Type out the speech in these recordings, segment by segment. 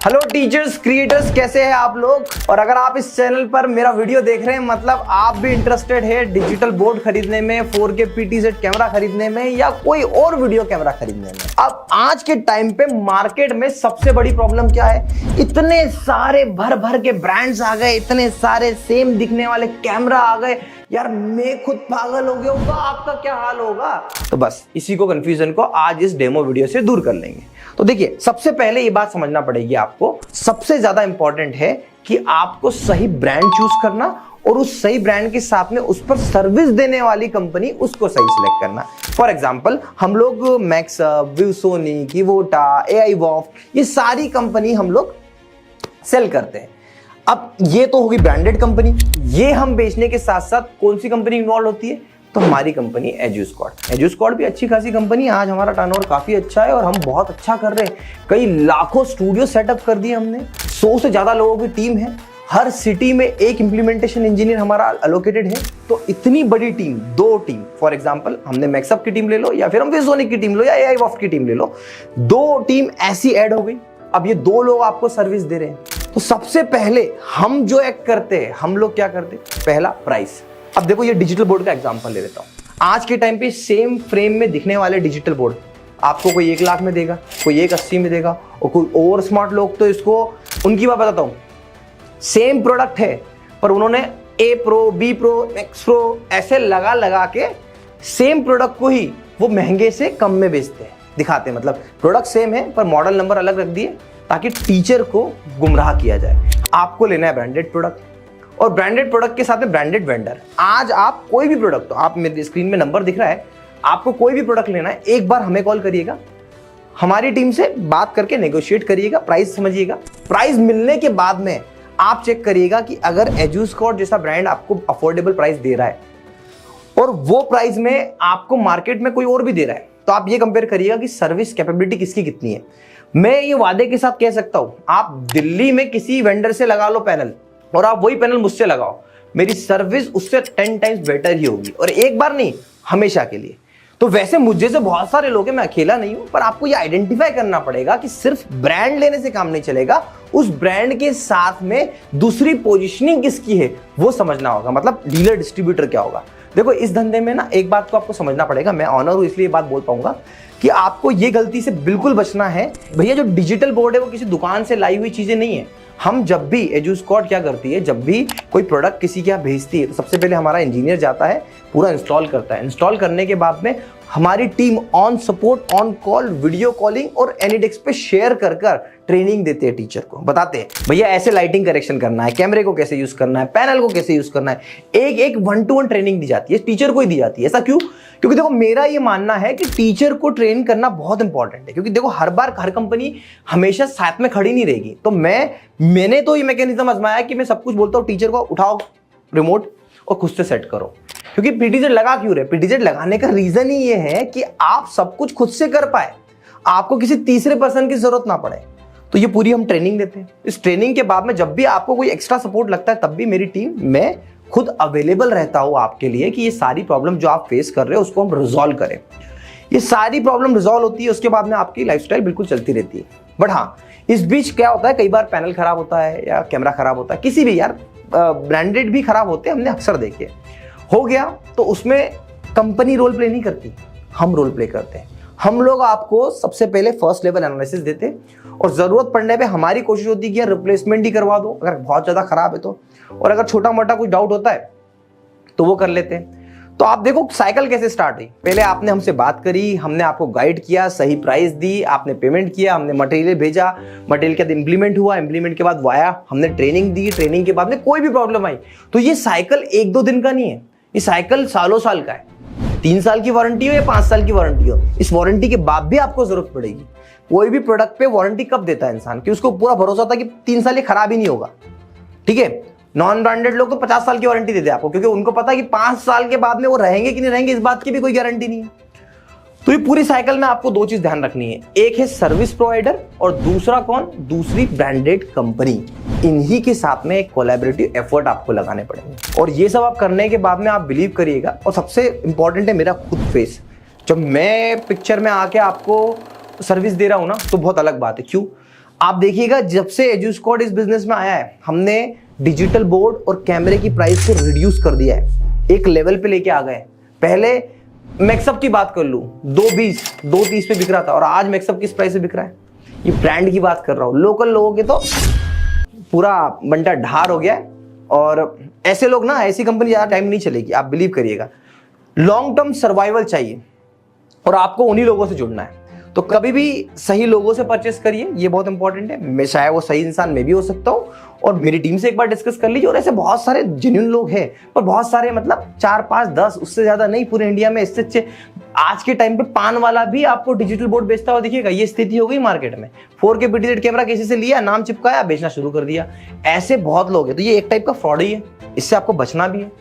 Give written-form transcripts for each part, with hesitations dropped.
Hello teachers, creators, कैसे हैं आप लोग। और अगर आप इस चैनल पर मेरा वीडियो देख रहे हैं मतलब आप भी इंटरेस्टेड है डिजिटल बोर्ड खरीदने में, 4K PTZ कैमरा खरीदने में या कोई और वीडियो कैमरा खरीदने में। अब आज के टाइम पे मार्केट में सबसे बड़ी प्रॉब्लम क्या है, इतने सारे भर भर के ब्रांड्स आ गए, इतने सारे सेम दिखने वाले कैमरा आ गए, यार मैं खुद पागल हो गया होगा, आपका क्या हाल होगा। तो बस इसी को कंफ्यूजन को आज इस डेमो वीडियो से दूर कर लेंगे। तो देखिए, सबसे पहले ये बात समझना पड़ेगी आपको, सबसे ज्यादा इंपॉर्टेंट है कि आपको सही ब्रांड चूज करना और उस सही ब्रांड के साथ में उस पर सर्विस देने वाली कंपनी उसको सही सिलेक्ट करना। फॉर एग्जांपल हम लोग मैक्स, विवसोनी, किवोटा, AI वॉफ, ये सारी कंपनी हम लोग सेल करते हैं। अब ये तो होगी ब्रांडेड कंपनी। ये हम बेचने के साथ साथ कौन सी कंपनी इन्वॉल्व होती है, तो हमारी कंपनी एजुस्क्वाड। एजुस्क्वाड भी अच्छी खासी कंपनी है, आज हमारा टर्नओवर काफी अच्छा है और हम बहुत अच्छा कर रहे हैं। कई लाखों स्टूडियो सेटअप कर दिए हमने, 100 से ज्यादा लोगों की टीम है, हर सिटी में एक इंप्लीमेंटेशन इंजीनियर हमारा एलोकेटेड है। तो इतनी बड़ी टीम, 2 टीम, फॉर एग्जांपल हमने मैक्सअप की टीम ले लो या फिर हम विवसोनिक की टीम लो या AI वॉफ की टीम ले लो, 2 टीम ऐसी ऐड हो गई। अब ये 2 लोग आपको सर्विस दे रहे हैं। तो सबसे पहले हम जो एक करते हैं, हम लोग क्या करते हैं, पहला प्राइस। अब देखो ये डिजिटल बोर्ड का एग्जांपल ले लेता हूं। आज के टाइम पे सेम फ्रेम में दिखने वाले डिजिटल बोर्ड आपको कोई 1 लाख में देगा, कोई 180 में देगा, और कोई और स्मार्ट लोग तो इसको, उनकी बात बताता हूं, सेम प्रोडक्ट है पर उन्होंने A Pro, B Pro, Max Pro ऐसे लगा लगा के सेम प्रोडक्ट को ही वो महंगे से कम में बेचते हैं, दिखाते हैं। मतलब प्रोडक्ट सेम है पर मॉडल नंबर अलग रख दिए ताकि टीचर को गुमराह किया जाए। आपको लेना है ब्रांडेड प्रोडक्ट, और ब्रांडेड प्रोडक्ट के साथ में ब्रांडेड वेंडर। आज आप कोई भी प्रोडक्ट, तो आप मेरे स्क्रीन में नंबर दिख रहा है, आपको कोई भी प्रोडक्ट लेना है, एक बार हमें कॉल करिएगा, हमारी टीम से बात करके नेगोशिएट करिएगा, प्राइस समझिएगा। प्राइस मिलने के बाद में आप चेक करिएगा कि अगर एजुस्क्वाड जैसा ब्रांड आपको अफोर्डेबल प्राइस दे रहा है और वो प्राइस में आपको मार्केट में कोई और भी दे रहा है, तो आप ये कंपेयर करिएगा कि सर्विस कैपेबिलिटी किसकी कितनी है। मैं ये वादे के साथ कह सकता हूं, आप दिल्ली में किसी वेंडर से लगा लो पैनल और आप वही पैनल मुझसे लगाओ, मेरी सर्विस उससे 10 टाइम्स बेटर ही होगी, और एक बार नहीं, हमेशा के लिए। तो वैसे मुझे से बहुत सारे लोग हैं, मैं अकेला नहीं हूं, पर आपको ये आइडेंटिफाई करना पड़ेगा कि सिर्फ ब्रांड लेने से काम नहीं चलेगा, उस ब्रांड के साथ में दूसरी पोजीशनिंग किसकी है वो समझना होगा। मतलब डीलर डिस्ट्रीब्यूटर क्या होगा। देखो इस धंधे में ना एक बात को आपको समझना पड़ेगा, मैं ऑनर हूं इसलिए बात बोल पाऊंगा कि आपको ये गलती से बिल्कुल बचना है। भैया जो डिजिटल बोर्ड है वो किसी दुकान से लाई हुई चीजें नहीं है। हम जब भी, एजुस्क्वाड क्या करती है, जब भी कोई प्रोडक्ट किसी के यहाँ भेजती है तो सबसे पहले हमारा इंजीनियर जाता है, पूरा इंस्टॉल करता है। इंस्टॉल करने के बाद में हमारी team on support, on call, video calling और एनीडेस्क पे शेयर कर ट्रेनिंग देते हैं टीचर को, बताते हैं भैया ऐसे लाइटिंग करेक्शन करना है, कैमरे को कैसे यूज करना है, पैनल को कैसे यूज करना है। एक 1-to-1 ट्रेनिंग दी जाती है, टीचर को ही दी जाती है। ऐसा क्यों? क्योंकि देखो मेरा ये मानना है कि टीचर को ट्रेन करना बहुत इंपॉर्टेंट है, क्योंकि देखो हर बार हर कंपनी हमेशा साथ में खड़ी नहीं रहेगी। तो मैंने तो ये मैकेनिज्म आजमाया कि मैं सब कुछ बोलता हूँ टीचर को, उठाओ रिमोट और खुद से सेट करो। क्योंकि PTZ लगा क्यों रहे, PTZ लगाने का रीजन ही ये है कि आप सब कुछ खुद से कर पाए, आपको किसी तीसरे पर्सन की जरूरत ना पड़े। तो ये पूरी हम ट्रेनिंग देते हैं। इस ट्रेनिंग के बाद में जब भी आपको कोई एक्स्ट्रा सपोर्ट लगता है तब भी मेरी टीम, मैं खुद अवेलेबल रहता हूं आपके लिए कि ये सारी प्रॉब्लम जो आप फेस कर रहे हो उसको हम रिजॉल्व करें। ये सारी प्रॉब्लम रिजॉल्व होती है, उसके बाद में आपकी लाइफस्टाइल बिल्कुल चलती रहती है। बट हाँ, इस बीच क्या होता है, कई बार पैनल खराब होता है या कैमरा खराब होता है, किसी भी यार ब्रांडेड भी खराब होते हैं, हमने अक्सर देखे। हो गया तो उसमें कंपनी रोल प्ले नहीं करती, हम रोल प्ले करते हैं। हम लोग आपको सबसे पहले फर्स्ट लेवल एनालिसिस देते हैं और जरूरत पड़ने पे हमारी कोशिश होती है कि यार रिप्लेसमेंट ही करवा दो अगर बहुत ज्यादा खराब है तो, और अगर छोटा मोटा कुछ डाउट होता है तो वो कर लेते हैं। तो आप देखो साइकिल कैसे स्टार्ट हुई। पहले आपने हमसे बात करी, हमने आपको गाइड किया, सही प्राइस दी, आपने पेमेंट किया, हमने मटेरियल भेजा, मटेरियल के बाद इंप्लीमेंट हुआ, इंप्लीमेंट के बाद वाया, हमने ट्रेनिंग दी, ट्रेनिंग के बाद में कोई भी प्रॉब्लम आई। तो ये साइकिल 1-2 दिन का नहीं है, ये साइकिल सालों साल का है। 3 साल की वारंटी हो या 5 साल की वारंटी हो, इस वारंटी के बाद भी आपको जरूरत पड़ेगी। कोई भी प्रोडक्ट पे वारंटी कब देता है इंसान, कि उसको पूरा भरोसा होता है कि 3 साल ये खराब ही नहीं होगा। ठीक है, नॉन ब्रांडेड लोग तो 50 साल की वारंटी देते हैं आपको, क्योंकि उनको पता है कि 5 साल के बाद में वो रहेंगे कि नहीं रहेंगे इस बात की भी कोई गारंटी नहीं है। तो ये पूरी साइकिल में आपको 2 चीज ध्यान रखनी है, एक है सर्विस प्रोवाइडर और दूसरा कौन, दूसरी ब्रांडेड कंपनी। इन्हीं के साथ में एक कोलैबोरेटिव एफर्ट आपको लगाने पड़ेंगे। और ये सब आप करने के बाद में आप बिलीव करिएगा, और सबसे इंपॉर्टेंट है मेरा खुद फेस। जब मैं पिक्चर में आके आपको सर्विस दे रहा हूं ना तो बहुत अलग बात है। क्यों? आप देखिएगा जब से एजुस्क्वाड इस बिजनेस में आया है, हमने डिजिटल बोर्ड और कैमरे की प्राइस को रिड्यूस कर दिया है, एक लेवल पे लेके आ गए। पहले मैक्सअप की बात कर लूं, 220 230 पे बिक रहा था और आज मैक्सअप किस प्राइस पे बिक रहा है। ये ब्रांड की बात कर रहा हूं। लोकल लोगों के तो पूरा बंटा ढार हो गया है और ऐसे लोग ना, ऐसी कंपनी ज्यादा टाइम नहीं चलेगी, आप बिलीव करिएगा। लॉन्ग टर्म सर्वाइवल चाहिए और आपको उन्हीं लोगों से जुड़ना है। तो कभी भी सही लोगों से परचेस करिए, ये बहुत इंपॉर्टेंट है। मैं चाहे वो सही इंसान मैं भी हो सकता हूँ और मेरी टीम से एक बार डिस्कस कर लीजिए। और ऐसे बहुत सारे जेन्युइन लोग हैं, पर बहुत सारे मतलब 4 5 10 उससे ज्यादा नहीं पूरे इंडिया में। इससे अच्छे आज के टाइम पे पान वाला भी आपको डिजिटल बोर्ड बेचता हुआ दिखेगा। ये स्थिति हो गई मार्केट में। 4K PTZ कैमरा किसी से लिया, नाम चिपकाया, बेचना शुरू कर दिया। ऐसे बहुत लोग हैं। तो ये एक टाइप का फ्रॉड ही है, इससे आपको बचना भी है।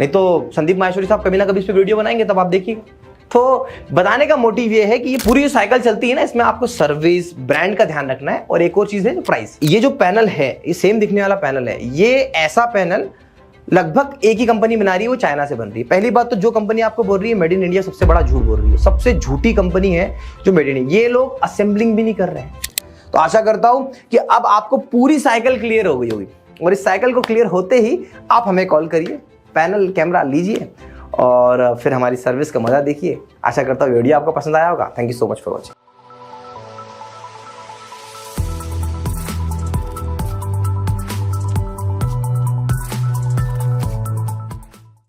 नहीं तो संदीप माहेश्वरी साहब कभी ना कभी इस पे वीडियो बनाएंगे, तब आप देखिएगा। तो बताने का मोटिव ये है कि ये पूरी जो साइकिल चलती है ना, इसमें आपको सर्विस, ब्रांड का ध्यान रखना है और एक और चीज है जो प्राइस। ये जो पैनल है, ये सेम दिखने वाला पैनल है। ये ऐसा पैनल लगभग एक ही कंपनी बना रही है, वो चाइना से बन रही है। पहली बात तो जो कंपनी आपको बोल रही है मेड इन इंडिया, सबसे बड़ा झूठ बोल रही है। सबसे झूठी कंपनी है जो मेड इन इंडिया। ये लोग असेंबलिंग भी नहीं कर रहे हैं। तो आशा करता हूं कि अब आपको पूरी साइकिल क्लियर हो गई होगी और इस साइकिल को क्लियर होते ही आप हमें कॉल करिए, पैनल कैमरा लीजिए और फिर हमारी सर्विस का मजा देखिए। आशा करता हूँ वीडियो आपको पसंद आया होगा। Thank you so much for watching.